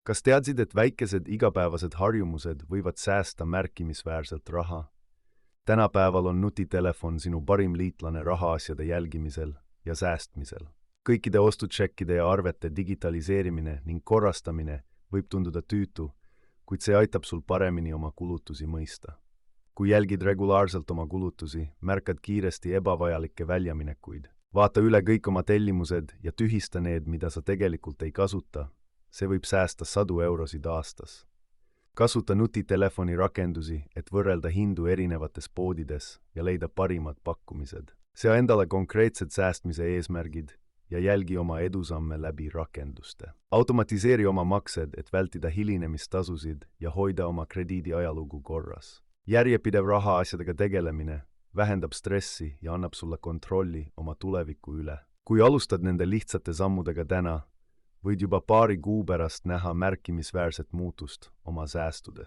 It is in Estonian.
Kas teadsid, et väikesed igapäevased harjumused võivad säästa märkimisväärselt raha? Tänapäeval on nutitelefon sinu parim liitlane rahaasjade jälgimisel ja säästmisel. Kõikide ostutšekkide ja arvete digitaliseerimine ning korrastamine võib tunduda tüütu, kuid see aitab sul paremini oma kulutusi mõista. Kui jälgid regulaarselt oma kulutusi, märkad kiiresti ebavajalikke väljaminekuid. Vaata üle kõik oma tellimused ja tühista need, mida sa tegelikult ei kasuta. See võib säästa sadu eurosid aastas. Kasuta nutitelefoni rakendusi, et võrrelda hindu erinevates poodides ja leida parimad pakkumised. Sea endale konkreetsed säästmise eesmärgid ja jälgi oma edusamme läbi rakenduste. Automatiseeri oma maksed, et vältida hilinemistasusid ja hoida oma krediidi ajalugu korras. Järjepidev rahaasjadega tegelemine vähendab stressi ja annab sulle kontrolli oma tuleviku üle. Kui alustad nende lihtsate sammudega täna, võid juba paari kuu pärast näha märkimisväärset muutust oma säästudes.